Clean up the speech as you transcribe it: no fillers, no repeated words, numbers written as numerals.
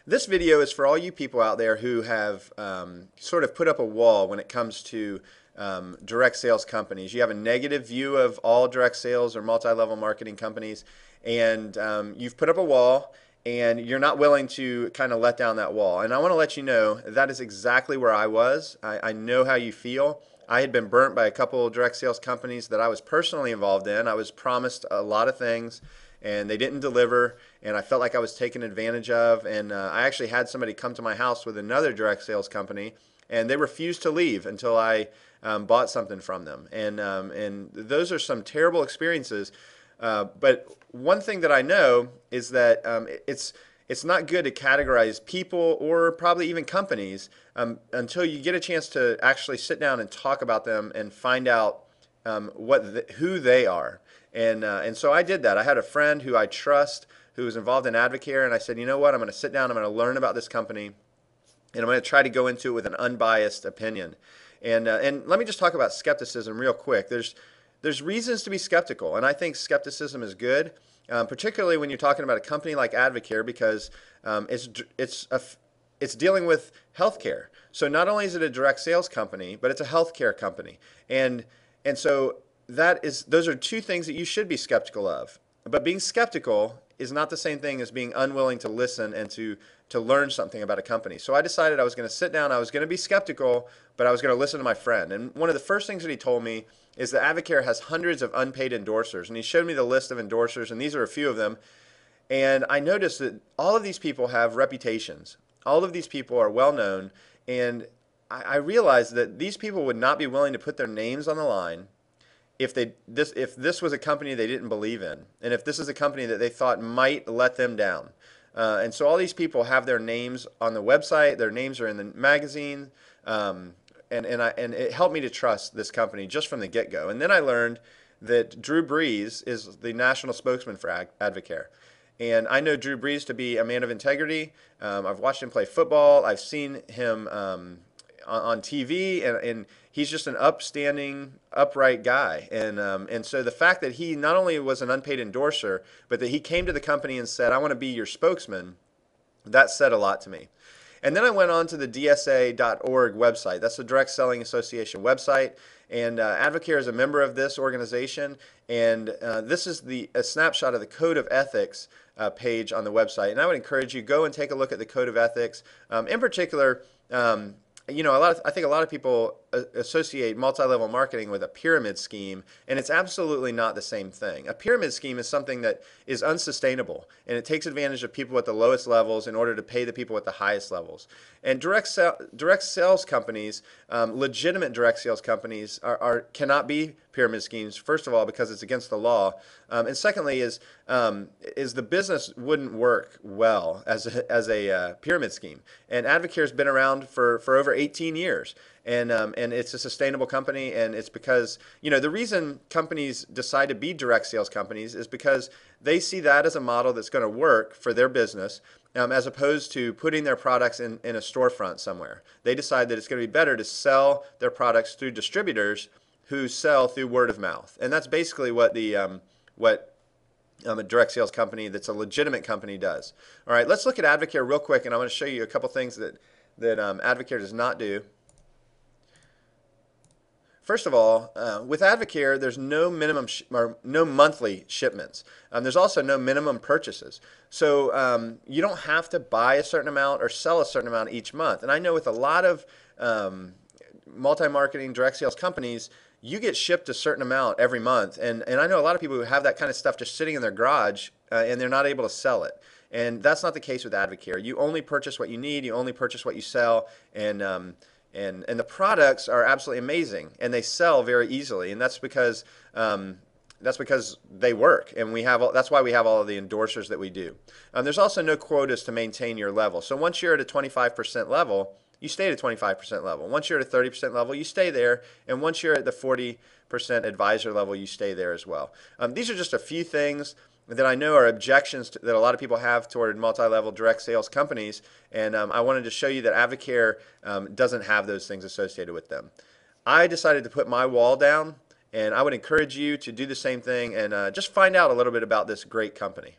This video is for all you people out there who have sort of put up a wall when it comes to direct sales companies. You have a negative view of all direct sales or multi-level marketing companies, and you've put up a wall and you're not willing to kind of let down that wall. And I want to let you know that is exactly where I was. I know how you feel. I had been burnt by a couple of direct sales companies that I was personally involved in. I was promised a lot of things and they didn't deliver, and I felt like I was taken advantage of. And I actually had somebody come to my house with another direct sales company, and they refused to leave until I bought something from them. And those are some terrible experiences. But one thing that I know is that it's not good to categorize people or probably even companies until you get a chance to actually sit down and talk about them and find out who they are. And so I did that. I had a friend who I trust who was involved in AdvoCare, and I said, you know what, I'm going to sit down, I'm going to learn about this company, and I'm going to try to go into it with an unbiased opinion. And let me just talk about skepticism real quick. There's reasons to be skeptical, and I think skepticism is good, particularly when you're talking about a company like AdvoCare, because it's dealing with healthcare. So not only is it a direct sales company, but it's a healthcare company, and so those are two things that you should be skeptical of. But being skeptical is not the same thing as being unwilling to listen and to learn something about a company. So I decided I was going to sit down, I was going to be skeptical, but I was going to listen to my friend. And one of the first things that he told me is that AdvoCare has hundreds of unpaid endorsers. And he showed me the list of endorsers, and these are a few of them. And I noticed that all of these people have reputations. All of these people are well known. And I realized that these people would not be willing to put their names on the line if this was a company they didn't believe in, and if this is a company that they thought might let them down. And so all these people have their names on the website, their names are in the magazine, and it helped me to trust this company just from the get-go. And then I learned that Drew Brees is the national spokesman for AdvoCare. And I know Drew Brees to be a man of integrity. I've watched him play football. I've seen him on TV, and he's just an upstanding, upright guy. And so the fact that he not only was an unpaid endorser, but that he came to the company and said, I want to be your spokesman, that said a lot to me. And then I went on to the DSA.org website. That's the Direct Selling Association website. And AdvoCare is a member of this organization. And this is a snapshot of the Code of Ethics page on the website. And I would encourage you, go and take a look at the Code of Ethics. In particular, I think a lot of people associate multi-level marketing with a pyramid scheme, and it's absolutely not the same thing. A pyramid scheme is something that is unsustainable, and it takes advantage of people at the lowest levels in order to pay the people at the highest levels. And direct sales companies, legitimate direct sales companies, cannot be pyramid schemes. First of all, because it's against the law, and secondly is the business wouldn't work well as a pyramid scheme. And AdvoCare has been around for over 18 years. And it's a sustainable company, and it's because, the reason companies decide to be direct sales companies is because they see that as a model that's going to work for their business, as opposed to putting their products in a storefront somewhere. They decide that it's going to be better to sell their products through distributors who sell through word of mouth. And that's basically what a direct sales company that's a legitimate company does. All right, let's look at AdvoCare real quick, and I'm going to show you a couple things that AdvoCare does not do. First of all, with AdvoCare, there's no minimum or no monthly shipments. There's also no minimum purchases. So you don't have to buy a certain amount or sell a certain amount each month. And I know with a lot of multi-marketing direct sales companies, you get shipped a certain amount every month. And I know a lot of people who have that kind of stuff just sitting in their garage and they're not able to sell it. And that's not the case with AdvoCare. You only purchase what you need. You only purchase what you sell. And the products are absolutely amazing, and they sell very easily, and that's because they work, and that's why we have all of the endorsers that we do. There's also no quotas to maintain your level. So once you're at a 25% level, you stay at a 25% level. Once you're at a 30% level, you stay there, and once you're at the 40% advisor level, you stay there as well. These are just a few things that I know are objections that a lot of people have toward multi-level direct sales companies, and I wanted to show you that AdvoCare doesn't have those things associated with them. I decided to put my wall down, and I would encourage you to do the same thing and just find out a little bit about this great company.